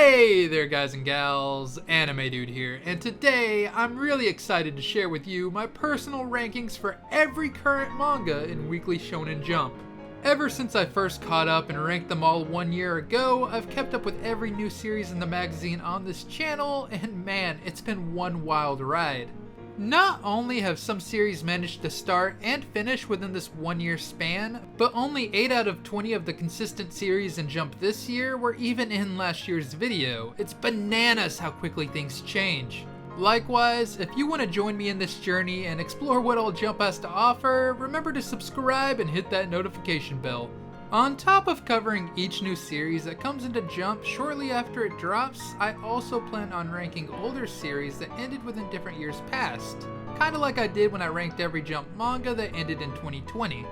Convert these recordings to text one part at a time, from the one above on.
Hey there guys and gals, Anime Dude here, and today I'm really excited to share with you my personal rankings for every current manga in Weekly Shonen Jump. Ever since I first caught up and ranked them all 1 year ago, I've kept up with every new series in the magazine on this channel, and man, it's been one wild ride. Not only have some series managed to start and finish within this 1 year span, but only 8 out of 20 of the consistent series in Jump this year were even in last year's video. It's bananas how quickly things change. Likewise, if you want to join me in this journey and explore what all Jump has to offer, remember to subscribe and hit that notification bell. On top of covering each new series that comes into Jump shortly after it drops, I also plan on ranking older series that ended within different years past, kinda like I did when I ranked every Jump manga that ended in 2020.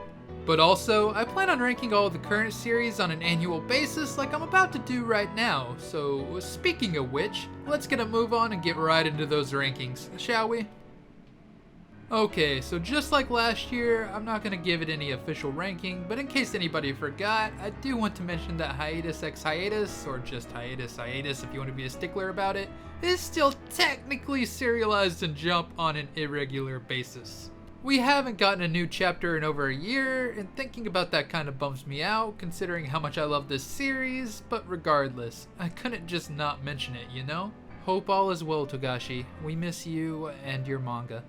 But also, I plan on ranking all of the current series on an annual basis like I'm about to do right now, so speaking of which, let's get a move on and get right into those rankings, shall we? Okay, so just like last year, I'm not going to give it any official ranking, but in case anybody forgot, I do want to mention that Hiatus x Hiatus, or just Hiatus if you want to be a stickler about it, is still technically serialized in Jump on an irregular basis. We haven't gotten a new chapter in over a year, and thinking about that kind of bums me out, considering how much I love this series, but regardless, I couldn't just not mention it, you know? Hope all is well, Togashi. We miss you and your manga.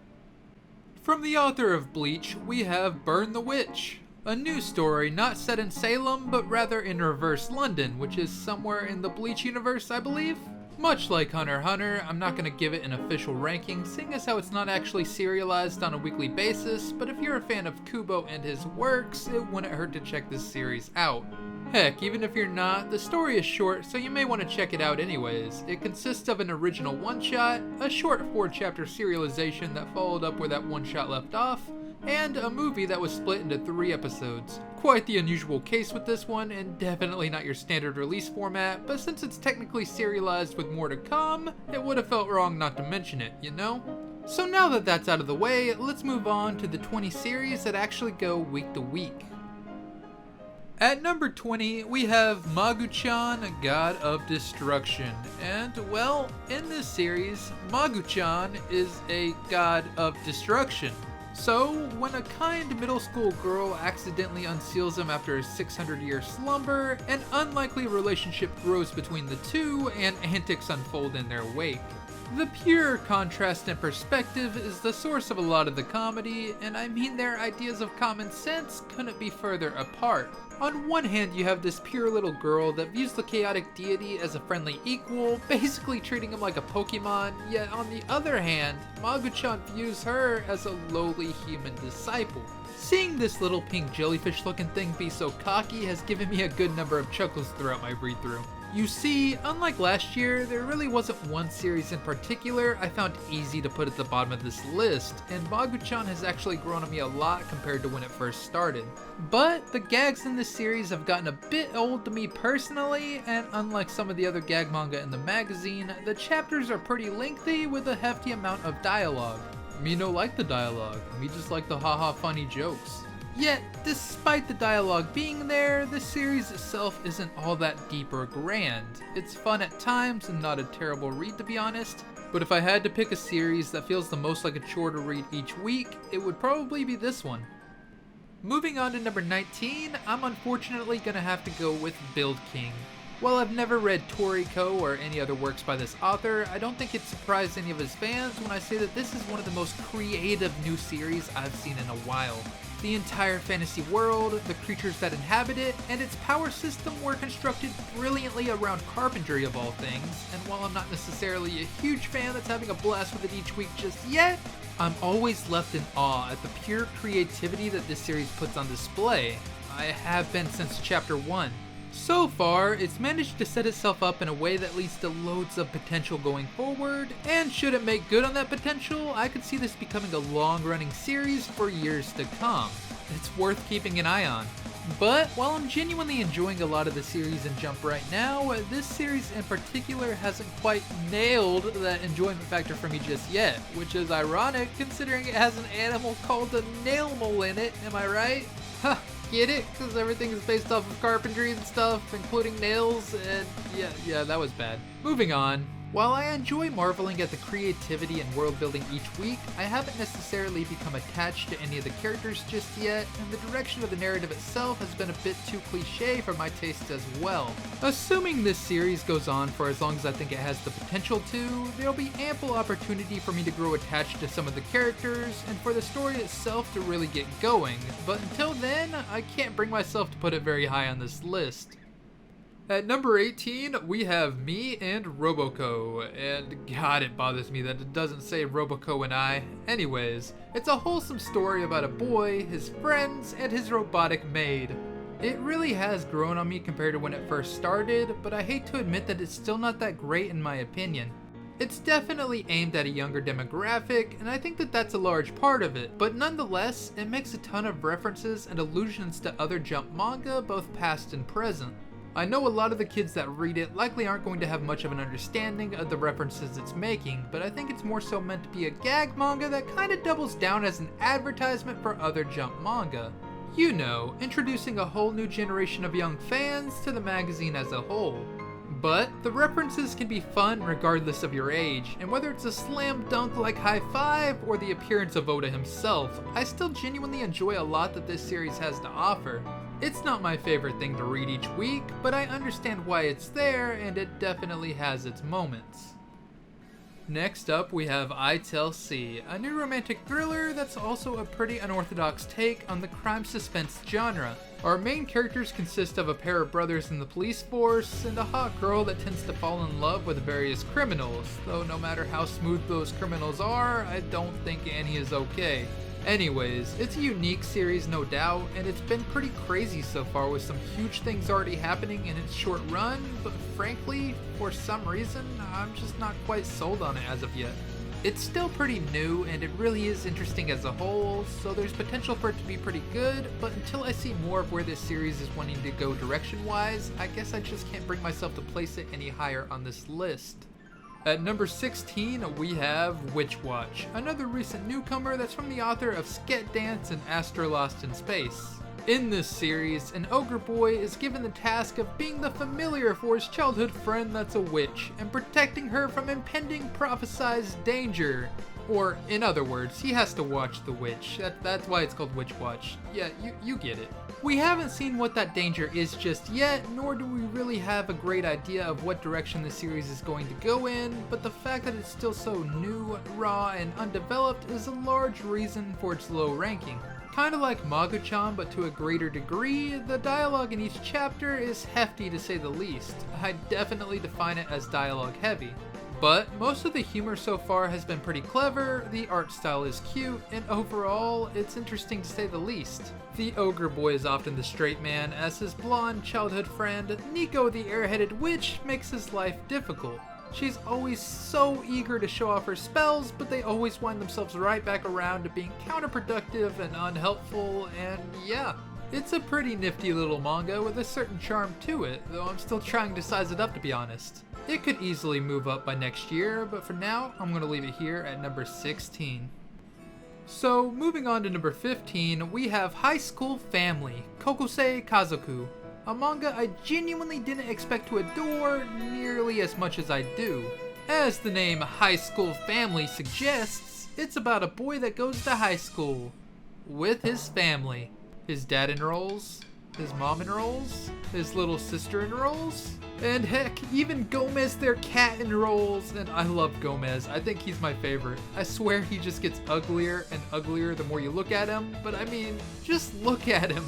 From the author of Bleach, we have Burn the Witch, a new story not set in Salem, but rather in reverse London, which is somewhere in the Bleach universe, I believe? Much like Hunter x Hunter, I'm not going to give it an official ranking, seeing as how it's not actually serialized on a weekly basis, but if you're a fan of Kubo and his works, it wouldn't hurt to check this series out. Heck, even if you're not, the story is short, so you may want to check it out anyways. It consists of an original one-shot, a short 4-chapter serialization that followed up where that one-shot left off, and a movie that was split into 3 episodes. Quite the unusual case with this one, and definitely not your standard release format, but since it's technically serialized with more to come, it would have felt wrong not to mention it, you know? So now that that's out of the way, let's move on to the 20 series that actually go week to week. At number 20, we have Magu-Chan, God of Destruction. And, well, in this series, Magu-Chan is a god of destruction. So, when a kind middle school girl accidentally unseals him after a 600-year slumber, an unlikely relationship grows between the two, and antics unfold in their wake. The pure contrast and perspective is the source of a lot of the comedy, and I mean their ideas of common sense couldn't be further apart. On one hand, you have this pure little girl that views the chaotic deity as a friendly equal, basically treating him like a Pokemon, yet on the other hand, Magu-Chan views her as a lowly human disciple. Seeing this little pink jellyfish looking thing be so cocky has given me a good number of chuckles throughout my read-through. You see, unlike last year, there really wasn't one series in particular I found easy to put at the bottom of this list, and Magu-Chan has actually grown on me a lot compared to when it first started. But the gags in this series have gotten a bit old to me personally, and unlike some of the other gag manga in the magazine, the chapters are pretty lengthy with a hefty amount of dialogue. Me no like the dialogue, me just like the haha funny jokes. Yet, despite the dialogue being there, the series itself isn't all that deep or grand. It's fun at times and not a terrible read to be honest, but if I had to pick a series that feels the most like a chore to read each week, it would probably be this one. Moving on to number 19, I'm unfortunately gonna have to go with Build King. While I've never read Toriko or any other works by this author, I don't think it surprised any of his fans when I say that this is one of the most creative new series I've seen in a while. The entire fantasy world, the creatures that inhabit it, and its power system were constructed brilliantly around carpentry of all things, and while I'm not necessarily a huge fan that's having a blast with it each week just yet, I'm always left in awe at the pure creativity that this series puts on display. I have been since chapter 1. So far, it's managed to set itself up in a way that leads to loads of potential going forward, and should it make good on that potential, I could see this becoming a long-running series for years to come. It's worth keeping an eye on. But while I'm genuinely enjoying a lot of the series in Jump right now, this series in particular hasn't quite nailed that enjoyment factor for me just yet, which is ironic considering it has an animal called a nailmole in it, am I right? Huh. get it, because everything is based off of carpentry and stuff, including nails, and yeah, that was bad. Moving on. While I enjoy marveling at the creativity and world building each week, I haven't necessarily become attached to any of the characters just yet, and the direction of the narrative itself has been a bit too cliche for my taste as well. Assuming this series goes on for as long as I think it has the potential to, there'll be ample opportunity for me to grow attached to some of the characters, and for the story itself to really get going, but until then, I can't bring myself to put it very high on this list. At number 18, we have me and Roboco, and god, it bothers me that it doesn't say Roboco and I. Anyways, it's a wholesome story about a boy, his friends, and his robotic maid. It really has grown on me compared to when it first started, but I hate to admit that it's still not that great in my opinion. It's definitely aimed at a younger demographic, and I think that that's a large part of it, but nonetheless, it makes a ton of references and allusions to other Jump manga, both past and present. I know a lot of the kids that read it likely aren't going to have much of an understanding of the references it's making, but I think it's more so meant to be a gag manga that kinda doubles down as an advertisement for other Jump manga. You know, introducing a whole new generation of young fans to the magazine as a whole. But the references can be fun regardless of your age, and whether it's a slam dunk like High Five or the appearance of Oda himself, I still genuinely enjoy a lot that this series has to offer. It's not my favorite thing to read each week, but I understand why it's there, and it definitely has its moments. Next up, we have ITLC, a new romantic thriller that's also a pretty unorthodox take on the crime suspense genre. Our main characters consist of a pair of brothers in the police force, and a hot girl that tends to fall in love with various criminals, though no matter how smooth those criminals are, I don't think Annie is okay. Anyways, it's a unique series no doubt, and it's been pretty crazy so far with some huge things already happening in its short run, but frankly, for some reason, I'm just not quite sold on it as of yet. It's still pretty new, and it really is interesting as a whole, so there's potential for it to be pretty good, but until I see more of where this series is wanting to go direction-wise, I guess I just can't bring myself to place it any higher on this list. At number 16, we have Witch Watch, another recent newcomer that's from the author of Sket Dance and Astro Lost in Space. In this series, an ogre boy is given the task of being the familiar for his childhood friend that's a witch, and protecting her from impending prophesized danger. Or, in other words, he has to watch the witch. That's why it's called Witch Watch. Yeah, you get it. We haven't seen what that danger is just yet, nor do we really have a great idea of what direction the series is going to go in, but the fact that it's still so new, raw, and undeveloped is a large reason for its low ranking. Kinda like Magu-Chan, but to a greater degree, the dialogue in each chapter is hefty to say the least. I'd definitely define it as dialogue heavy. But most of the humor so far has been pretty clever, the art style is cute, and overall, it's interesting to say the least. The ogre boy is often the straight man, as his blonde childhood friend, Nico the airheaded witch, makes his life difficult. She's always so eager to show off her spells, but they always wind themselves right back around to being counterproductive and unhelpful, and yeah. It's a pretty nifty little manga with a certain charm to it, though I'm still trying to size it up to be honest. It could easily move up by next year, but for now, I'm going to leave it here at number 16. So, moving on to number 15, we have High School Family, Kokosei Kazoku, a manga I genuinely didn't expect to adore nearly as much as I do. As the name High School Family suggests, it's about a boy that goes to high school with his family. His dad enrolls, his mom enrolls, his little sister enrolls, and heck, even Gomez their cat enrolls, and I love Gomez. I think he's my favorite. I swear he just gets uglier and uglier the more you look at him, but I mean, just look at him.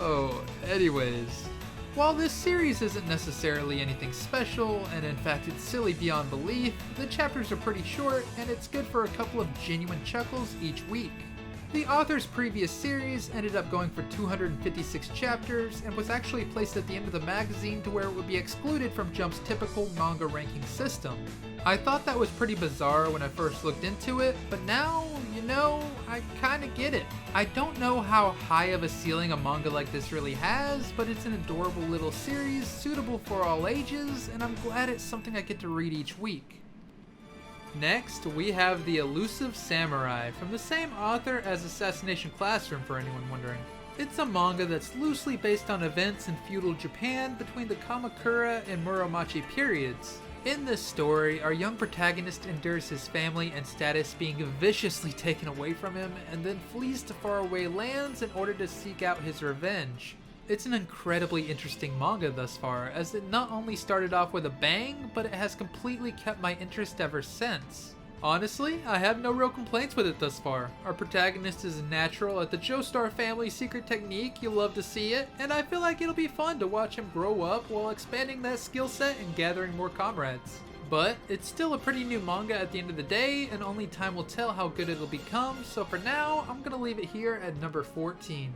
Oh, anyways. While this series isn't necessarily anything special, and in fact it's silly beyond belief, the chapters are pretty short, and it's good for a couple of genuine chuckles each week. The author's previous series ended up going for 256 chapters and was actually placed at the end of the magazine to where it would be excluded from Jump's typical manga ranking system. I thought that was pretty bizarre when I first looked into it, but now, you know, I kinda get it. I don't know how high of a ceiling a manga like this really has, but it's an adorable little series suitable for all ages, and I'm glad it's something I get to read each week. Next, we have The Elusive Samurai, from the same author as Assassination Classroom for anyone wondering. It's a manga that's loosely based on events in feudal Japan between the Kamakura and Muromachi periods. In this story, our young protagonist endures his family and status being viciously taken away from him and then flees to faraway lands in order to seek out his revenge. It's an incredibly interesting manga thus far, as it not only started off with a bang, but it has completely kept my interest ever since. Honestly, I have no real complaints with it thus far. Our protagonist is natural at the Joestar Family secret technique, you'll love to see it, and I feel like it'll be fun to watch him grow up while expanding that skill set and gathering more comrades. But it's still a pretty new manga at the end of the day, and only time will tell how good it'll become, so for now, I'm gonna leave it here at number 14.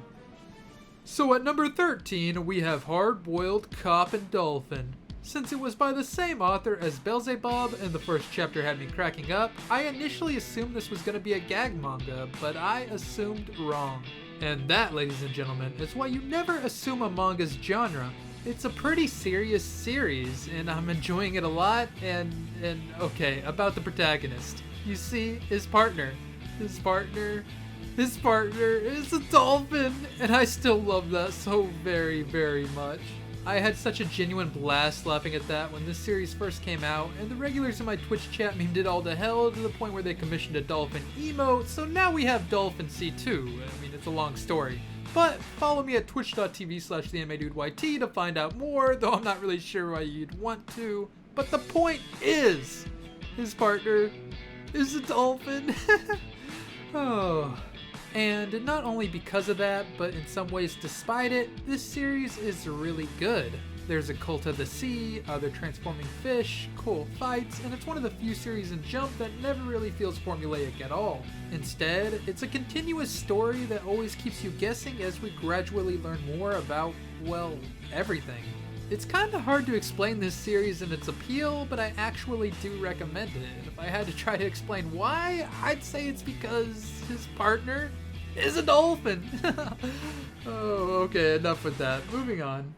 So at number 13, we have Hardboiled Cop and Dolphin. Since it was by the same author as Beelzebub and the first chapter had me cracking up, I initially assumed this was going to be a gag manga, but I assumed wrong. And that, ladies and gentlemen, is why you never assume a manga's genre. It's a pretty serious series, and I'm enjoying it a lot, and okay, about the protagonist. You see, his partner is a dolphin, and I still love that so very, very much. I had such a genuine blast laughing at that when this series first came out, and the regulars in my Twitch chat memed it all to hell to the point where they commissioned a dolphin emote, so now we have Dolphin C2. I mean, it's a long story. But follow me at twitch.tv/theanimedudeYT to find out more, though I'm not really sure why you'd want to. But the point is, his partner is a dolphin. Oh. And not only because of that, but in some ways despite it, this series is really good. There's a cult of the sea, other transforming fish, cool fights, and it's one of the few series in Jump that never really feels formulaic at all. Instead, it's a continuous story that always keeps you guessing as we gradually learn more about, well, everything. It's kinda hard to explain this series and its appeal, but I actually do recommend it. And if I had to try to explain why, I'd say it's because his partner is a dolphin. Oh, okay, enough with that. Moving on.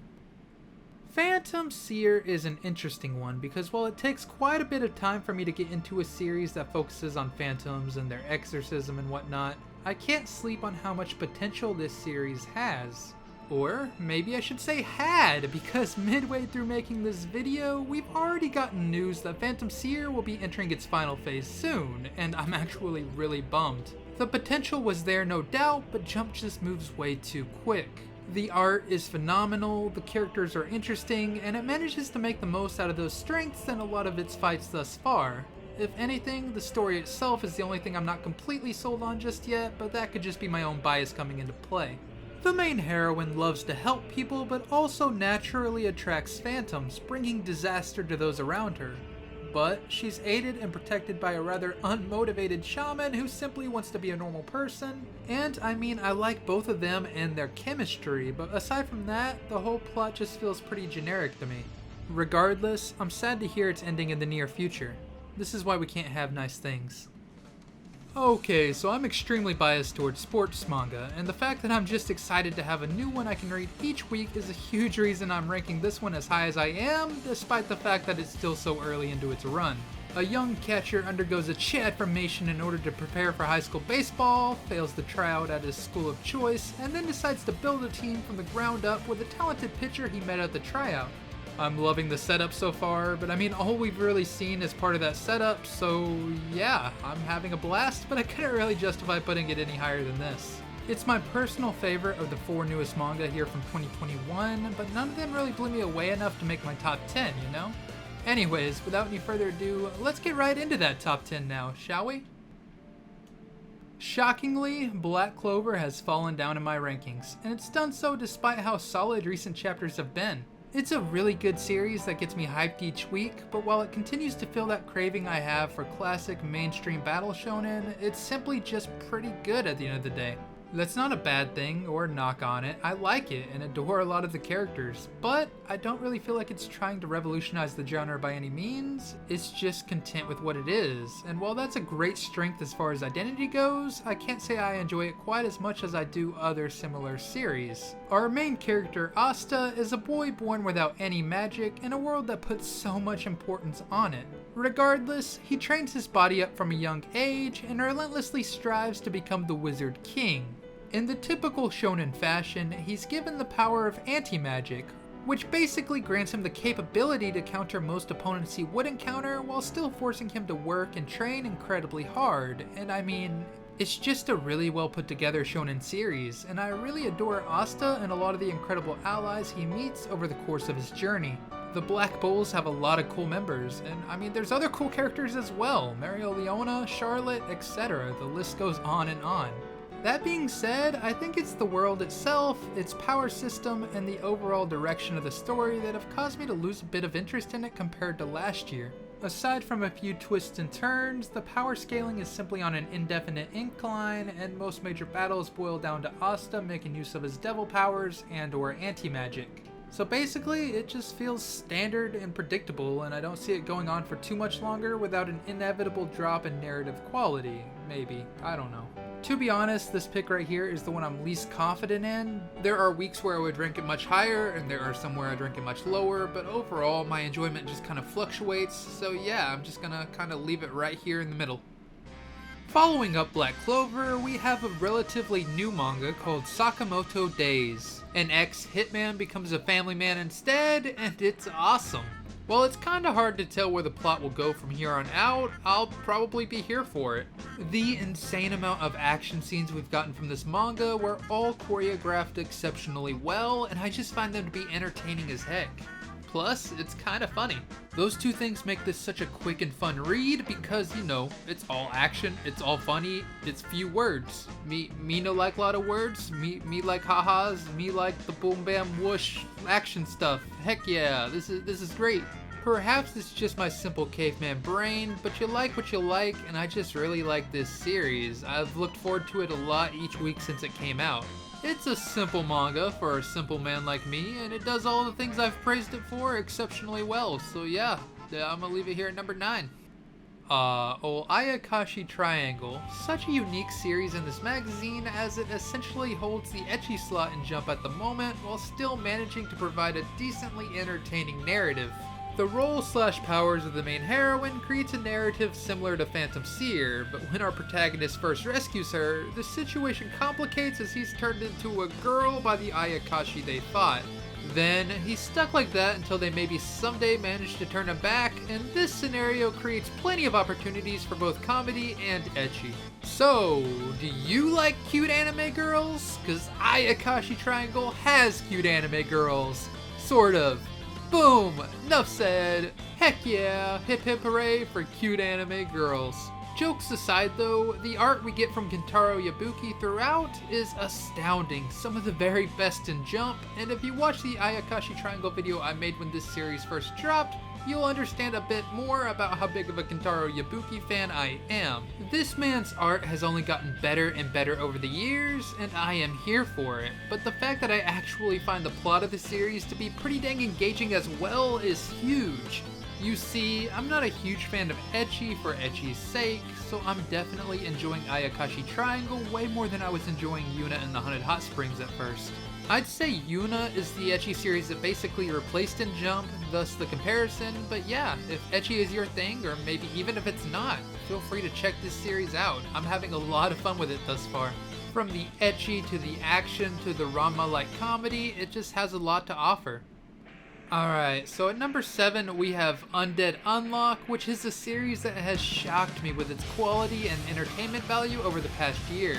Phantom Seer is an interesting one because while it takes quite a bit of time for me to get into a series that focuses on phantoms and their exorcism and whatnot, I can't sleep on how much potential this series has. Or maybe I should say had, because midway through making this video, we've already gotten news that Phantom Seer will be entering its final phase soon, and I'm actually really bummed. The potential was there no doubt, but Jump just moves way too quick. The art is phenomenal, the characters are interesting, and it manages to make the most out of those strengths in a lot of its fights thus far. If anything, the story itself is the only thing I'm not completely sold on just yet, but that could just be my own bias coming into play. The main heroine loves to help people, but also naturally attracts phantoms, bringing disaster to those around her. But she's aided and protected by a rather unmotivated shaman who simply wants to be a normal person. And I mean, I like both of them and their chemistry, but aside from that, the whole plot just feels pretty generic to me. Regardless, I'm sad to hear it's ending in the near future. This is why we can't have nice things. Okay, so I'm extremely biased towards sports manga, and the fact that I'm just excited to have a new one I can read each week is a huge reason I'm ranking this one as high as I am, despite the fact that it's still so early into its run. A young catcher undergoes a Affirmation in order to prepare for high school baseball, fails the tryout at his school of choice, and then decides to build a team from the ground up with a talented pitcher he met at the tryout. I'm loving the setup so far, but I mean, all we've really seen is part of that setup, so yeah, I'm having a blast, but I couldn't really justify putting it any higher than this. It's my personal favorite of the 4 newest manga here from 2021, but none of them really blew me away enough to make my top 10, you know? Anyways, without any further ado, let's get right into that top 10 now, shall we? Shockingly, Black Clover has fallen down in my rankings, and it's done so despite how solid recent chapters have been. It's a really good series that gets me hyped each week, but while it continues to fill that craving I have for classic mainstream battle shonen, it's simply just pretty good at the end of the day. That's not a bad thing or knock on it. I like it and adore a lot of the characters, but I don't really feel like it's trying to revolutionize the genre by any means. It's just content with what it is, and while that's a great strength as far as identity goes, I can't say I enjoy it quite as much as I do other similar series. Our main character, Asta, is a boy born without any magic in a world that puts so much importance on it. Regardless, he trains his body up from a young age and relentlessly strives to become the Wizard King. In the typical shonen fashion, he's given the power of anti-magic, which basically grants him the capability to counter most opponents he would encounter while still forcing him to work and train incredibly hard. And I mean, it's just a really well put together shonen series, and I really adore Asta and a lot of the incredible allies he meets over the course of his journey. The Black Bulls have a lot of cool members, and I mean there's other cool characters as well, Mario Leona, Charlotte, etc. The list goes on and on. That being said, I think it's the world itself, its power system, and the overall direction of the story that have caused me to lose a bit of interest in it compared to last year. Aside from a few twists and turns, the power scaling is simply on an indefinite incline, and most major battles boil down to Asta making use of his devil powers and/or anti-magic. So basically, it just feels standard and predictable, and I don't see it going on for too much longer without an inevitable drop in narrative quality. Maybe. I don't know. To be honest, this pick right here is the one I'm least confident in. There are weeks where I would rank it much higher, and there are some where I'd rank it much lower, but overall, my enjoyment just kind of fluctuates, so yeah, I'm just gonna kind of leave it right here in the middle. Following up Black Clover, we have a relatively new manga called Sakamoto Days. An ex-hitman becomes a family man instead, and it's awesome. While it's kinda hard to tell where the plot will go from here on out, I'll probably be here for it. The insane amount of action scenes we've gotten from this manga were all choreographed exceptionally well, and I just find them to be entertaining as heck. Plus, it's kinda funny. Those two things make this such a quick and fun read because, you know, it's all action, it's all funny, it's few words. Me no like a lot of words, me like ha-has, me like the boom bam whoosh action stuff. Heck yeah, this is great. Perhaps it's just my simple caveman brain, but you like what you like, and I just really like this series. I've looked forward to it a lot each week since it came out. It's a simple manga for a simple man like me, and it does all the things I've praised it for exceptionally well, so yeah, I'm gonna leave it here at number 9. Ayakashi Triangle. Such a unique series in this magazine as it essentially holds the ecchi slot in Jump at the moment while still managing to provide a decently entertaining narrative. The role/powers of the main heroine creates a narrative similar to Phantom Seer, but when our protagonist first rescues her, the situation complicates as he's turned into a girl by the Ayakashi they fought. Then, he's stuck like that until they maybe someday manage to turn him back, and this scenario creates plenty of opportunities for both comedy and ecchi. So, do you like cute anime girls? Cause Ayakashi Triangle has cute anime girls. Sort of. Boom! Enough said. Heck yeah! Hip hip hooray for cute anime girls. Jokes aside though, the art we get from Kentaro Yabuki throughout is astounding. Some of the very best in Jump, and if you watch the Ayakashi Triangle video I made when this series first dropped, you'll understand a bit more about how big of a Kentaro Yabuki fan I am. This man's art has only gotten better and better over the years, and I am here for it. But the fact that I actually find the plot of the series to be pretty dang engaging as well is huge. You see, I'm not a huge fan of ecchi for ecchi's sake, so I'm definitely enjoying Ayakashi Triangle way more than I was enjoying Yuna and the Haunted Hot Springs at first. I'd say Yuna is the ecchi series that basically replaced in Jump, thus the comparison, but yeah, if ecchi is your thing, or maybe even if it's not, feel free to check this series out. I'm having a lot of fun with it thus far. From the ecchi to the action to the Ranma-like comedy, it just has a lot to offer. Alright, so at number 7 we have Undead Unlock, which is a series that has shocked me with its quality and entertainment value over the past year.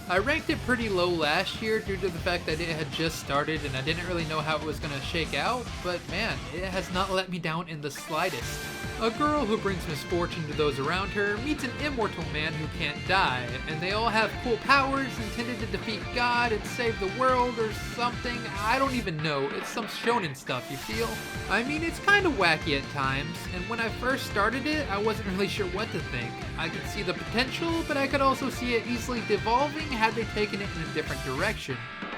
I ranked it pretty low last year due to the fact that it had just started and I didn't really know how it was going to shake out, but man, it has not let me down in the slightest. A girl who brings misfortune to those around her meets an immortal man who can't die, and they all have cool powers intended to defeat God and save the world or something. I don't even know, it's some shonen stuff, you feel? I mean, it's kind of wacky at times, and when I first started it, I wasn't really sure what to think. I could see the potential, but I could also see it easily devolving had they taken it in a different direction.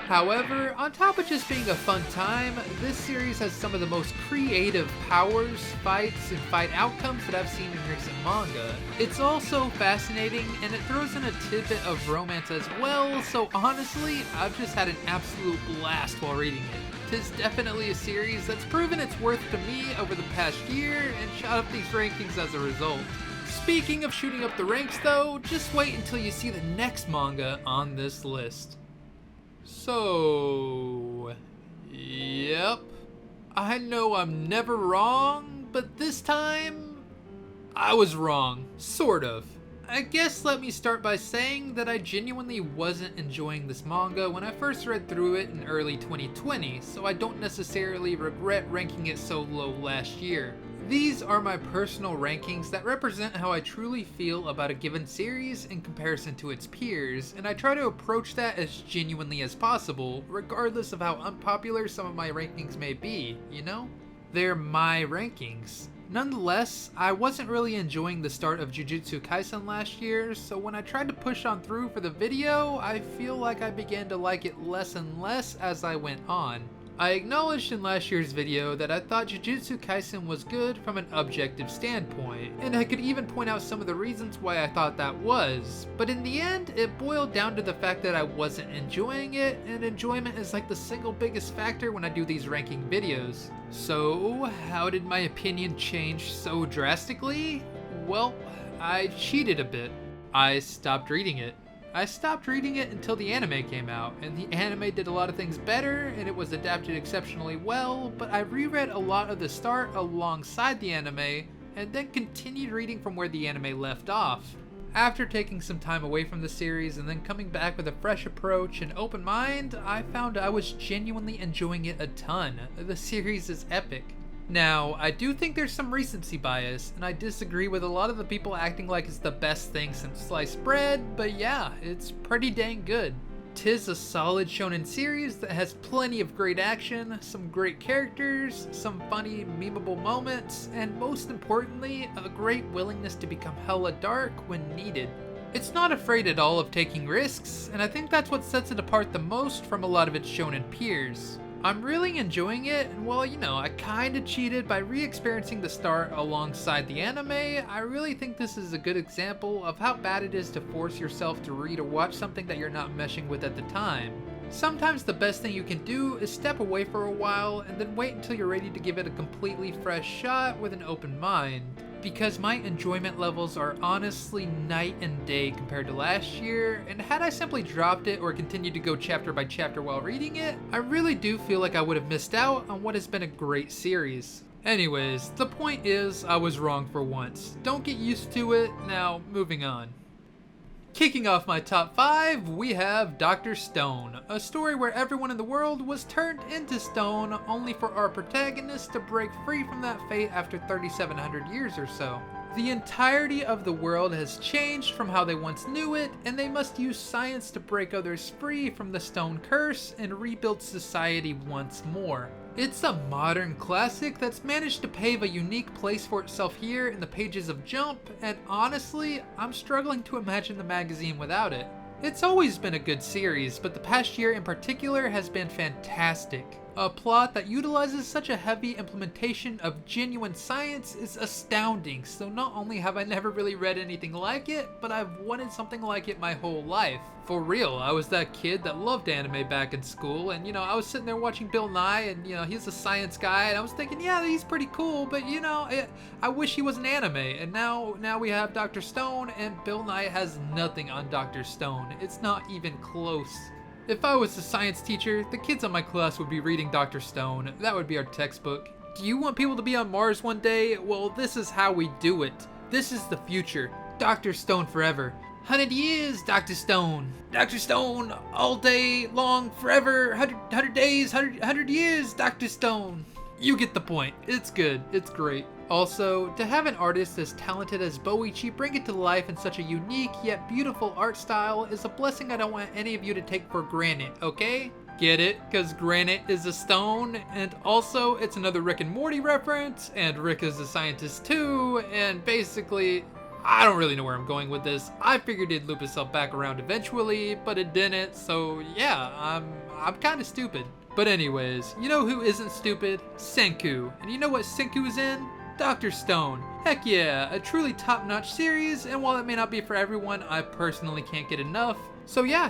However, on top of just being a fun time, this series has some of the most creative powers, fights, and fight outcomes that I've seen in recent manga. It's also fascinating, and it throws in a tidbit of romance as well, so honestly, I've just had an absolute blast while reading it. 'Tis definitely a series that's proven its worth to me over the past year, and shot up these rankings as a result. Speaking of shooting up the ranks though, just wait until you see the next manga on this list. So, yep. I know I'm never wrong, but this time, I was wrong. Sort of. I guess let me start by saying that I genuinely wasn't enjoying this manga when I first read through it in early 2020, so I don't necessarily regret ranking it so low last year. These are my personal rankings that represent how I truly feel about a given series in comparison to its peers, and I try to approach that as genuinely as possible, regardless of how unpopular some of my rankings may be, you know? They're my rankings. Nonetheless, I wasn't really enjoying the start of Jujutsu Kaisen last year, so when I tried to push on through for the video, I feel like I began to like it less and less as I went on. I acknowledged in last year's video that I thought Jujutsu Kaisen was good from an objective standpoint, and I could even point out some of the reasons why I thought that was, but in the end, it boiled down to the fact that I wasn't enjoying it, and enjoyment is like the single biggest factor when I do these ranking videos. So, how did my opinion change so drastically? Well, I cheated a bit. I stopped reading it. I stopped reading it until the anime came out, and the anime did a lot of things better, and it was adapted exceptionally well, but I reread a lot of the start alongside the anime, and then continued reading from where the anime left off. After taking some time away from the series and then coming back with a fresh approach and open mind, I found I was genuinely enjoying it a ton. The series is epic. Now, I do think there's some recency bias, and I disagree with a lot of the people acting like it's the best thing since sliced bread, but yeah, it's pretty dang good. 'Tis a solid shonen series that has plenty of great action, some great characters, some funny, memeable moments, and most importantly, a great willingness to become hella dark when needed. It's not afraid at all of taking risks, and I think that's what sets it apart the most from a lot of its shonen peers. I'm really enjoying it, and while, I kinda cheated by re-experiencing the start alongside the anime, I really think this is a good example of how bad it is to force yourself to read or watch something that you're not meshing with at the time. Sometimes the best thing you can do is step away for a while and then wait until you're ready to give it a completely fresh shot with an open mind. Because my enjoyment levels are honestly night and day compared to last year, and had I simply dropped it or continued to go chapter by chapter while reading it, I really do feel like I would have missed out on what has been a great series. Anyways, the point is, I was wrong for once. Don't get used to it. Now, moving on. Kicking off my top 5, we have Dr. Stone, a story where everyone in the world was turned into stone, only for our protagonist to break free from that fate after 3,700 years or so. The entirety of the world has changed from how they once knew it, and they must use science to break others free from the stone curse and rebuild society once more. It's a modern classic that's managed to pave a unique place for itself here in the pages of Jump, and honestly, I'm struggling to imagine the magazine without it. It's always been a good series, but the past year in particular has been fantastic. A plot that utilizes such a heavy implementation of genuine science is astounding, so not only have I never really read anything like it, but I've wanted something like it my whole life. For real, I was that kid that loved anime back in school, and I was sitting there watching Bill Nye, and he's a science guy, and I was thinking, yeah, he's pretty cool, but I wish he was an anime, and now we have Dr. Stone, and Bill Nye has nothing on Dr. Stone. It's not even close. If I was a science teacher, the kids on my class would be reading Dr. Stone. That would be our textbook. Do you want people to be on Mars one day? Well, this is how we do it. This is the future. Dr. Stone forever. 100 years, Dr. Stone. Dr. Stone, all day long, forever. 100 days, 100 years, Dr. Stone. You get the point. It's good. It's great. Also, to have an artist as talented as Boichi bring it to life in such a unique yet beautiful art style is a blessing I don't want any of you to take for granted, okay? Get it? Because granite is a stone, and also it's another Rick and Morty reference, and Rick is a scientist too, and basically, I don't really know where I'm going with this. I figured it'd loop itself back around eventually, but it didn't, so yeah, I'm kind of stupid. But anyways, you know who isn't stupid? Senku. And you know what Senku is in? Dr. Stone. Heck yeah, a truly top-notch series, and while it may not be for everyone, I personally can't get enough. So yeah,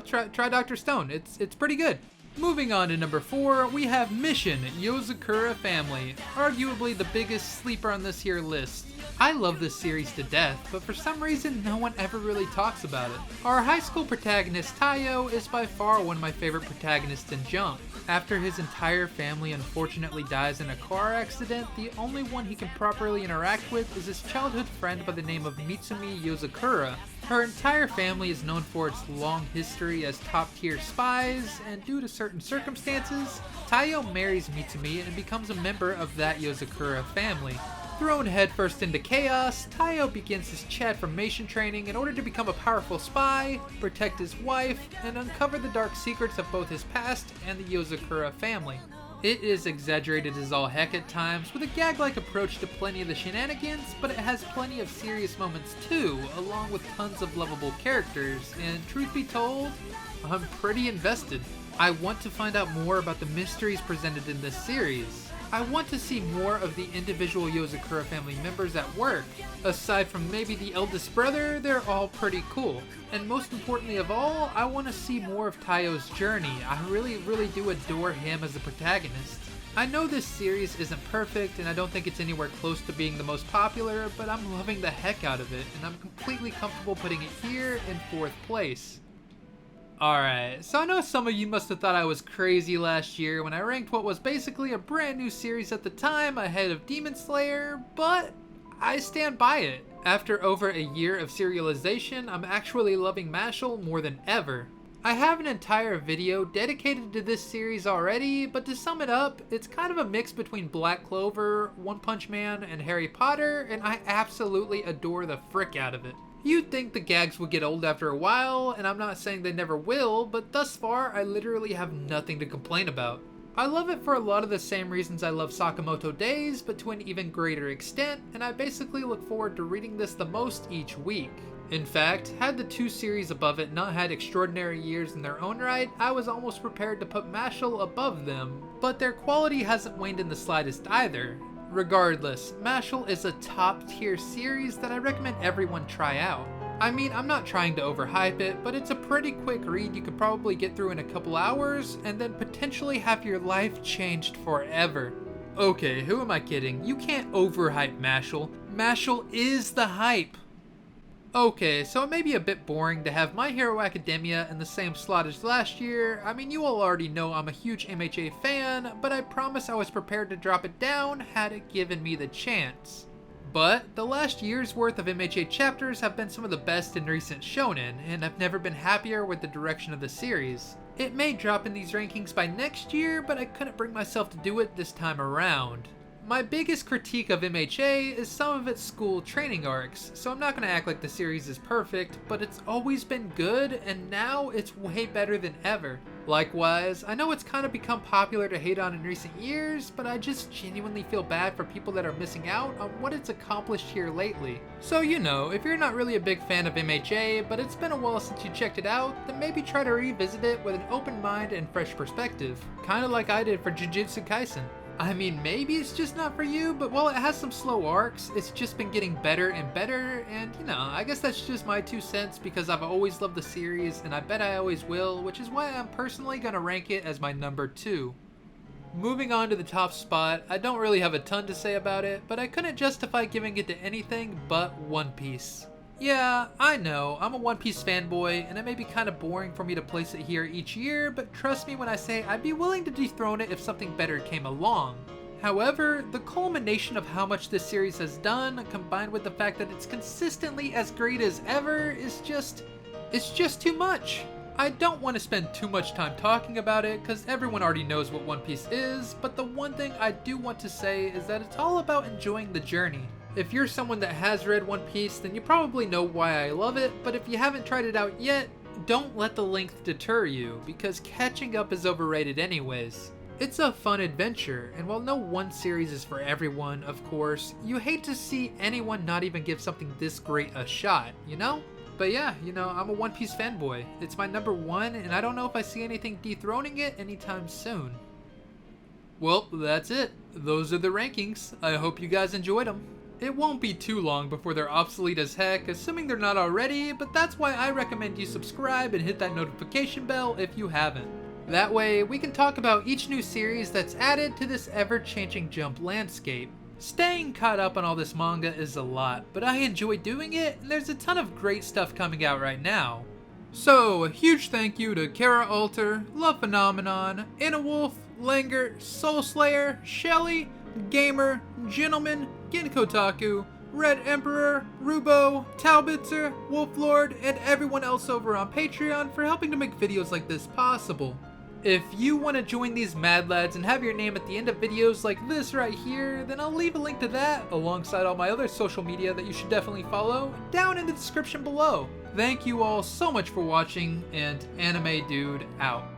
try Dr. Stone. It's pretty good. Moving on to number 4, we have Mission, Yosakura Family, arguably the biggest sleeper on this here list. I love this series to death, but for some reason no one ever really talks about it. Our high school protagonist Taiyo is by far one of my favorite protagonists in Jump. After his entire family unfortunately dies in a car accident, the only one he can properly interact with is his childhood friend by the name of Mitsumi Yozakura. Her entire family is known for its long history as top-tier spies, and due to certain circumstances, Taiyo marries Mitsumi and becomes a member of that Yozakura family. Thrown headfirst into chaos, Taiyo begins his Affirmation training in order to become a powerful spy, protect his wife, and uncover the dark secrets of both his past and the Yozakura family. It is exaggerated as all heck at times, with a gag-like approach to plenty of the shenanigans, but it has plenty of serious moments too, along with tons of lovable characters, and truth be told, I'm pretty invested. I want to find out more about the mysteries presented in this series. I want to see more of the individual Yozakura family members at work. Aside from maybe the eldest brother, they're all pretty cool. And most importantly of all, I want to see more of Taiyo's journey. I really do adore him as a protagonist. I know this series isn't perfect, and I don't think it's anywhere close to being the most popular, but I'm loving the heck out of it, and I'm completely comfortable putting it here in 4th place. Alright, so I know some of you must have thought I was crazy last year when I ranked what was basically a brand new series at the time ahead of Demon Slayer, but I stand by it. After over a year of serialization, I'm actually loving Mashle more than ever. I have an entire video dedicated to this series already, but to sum it up, it's kind of a mix between Black Clover, One Punch Man, and Harry Potter, and I absolutely adore the frick out of it. You'd think the gags would get old after a while, and I'm not saying they never will, but thus far I literally have nothing to complain about. I love it for a lot of the same reasons I love Sakamoto Days, but to an even greater extent, and I basically look forward to reading this the most each week. In fact, had the 2 series above it not had extraordinary years in their own right, I was almost prepared to put Mashle above them, but their quality hasn't waned in the slightest either. Regardless, Mashle is a top-tier series that I recommend everyone try out. I mean, I'm not trying to overhype it, but it's a pretty quick read you could probably get through in a couple hours, and then potentially have your life changed forever. Okay, who am I kidding? You can't overhype Mashle. Mashle is the hype! Okay, so it may be a bit boring to have My Hero Academia in the same slot as last year. I mean, you all already know I'm a huge MHA fan, but I promise I was prepared to drop it down had it given me the chance. But the last year's worth of MHA chapters have been some of the best in recent Shonen, and I've never been happier with the direction of the series. It may drop in these rankings by next year, but I couldn't bring myself to do it this time around. My biggest critique of MHA is some of its school training arcs, so I'm not going to act like the series is perfect, but it's always been good, and now it's way better than ever. Likewise, I know it's kind of become popular to hate on in recent years, but I just genuinely feel bad for people that are missing out on what it's accomplished here lately. So you know, if you're not really a big fan of MHA, but it's been a while since you checked it out, then maybe try to revisit it with an open mind and fresh perspective, kinda like I did for Jujutsu Kaisen. I mean, maybe it's just not for you, but while it has some slow arcs, it's just been getting better and better, and you know, I guess that's just my 2 cents because I've always loved the series, and I bet I always will, which is why I'm personally gonna rank it as my number 2. Moving on to the top spot, I don't really have a ton to say about it, but I couldn't justify giving it to anything but One Piece. Yeah, I know, I'm a One Piece fanboy, and it may be kind of boring for me to place it here each year, but trust me when I say I'd be willing to dethrone it if something better came along. However, the culmination of how much this series has done, combined with the fact that it's consistently as great as ever, it's just too much. I don't want to spend too much time talking about it, because everyone already knows what One Piece is, but the one thing I do want to say is that it's all about enjoying the journey. If you're someone that has read One Piece, then you probably know why I love it, but if you haven't tried it out yet, don't let the length deter you, because catching up is overrated anyways. It's a fun adventure, and while no one series is for everyone, of course, you hate to see anyone not even give something this great a shot, you know? But yeah, you know, I'm a One Piece fanboy. It's my number 1, and I don't know if I see anything dethroning it anytime soon. Well, that's it. Those are the rankings. I hope you guys enjoyed them. It won't be too long before they're obsolete as heck, assuming they're not already, but that's why I recommend you subscribe and hit that notification bell if you haven't. That way, we can talk about each new series that's added to this ever-changing Jump landscape. Staying caught up on all this manga is a lot, but I enjoy doing it, and there's a ton of great stuff coming out right now. So, a huge thank you to Kara Alter, Love Phenomenon, Anna Wolf, Langer, Soul Slayer, Shelly, Gamer, Gentleman, Genkotaku, Red Emperor, Rubo, Talbitzer, Wolflord, and everyone else over on Patreon for helping to make videos like this possible. If you want to join these mad lads and have your name at the end of videos like this right here, then I'll leave a link to that, alongside all my other social media that you should definitely follow, down in the description below. Thank you all so much for watching, and Anime Dude out.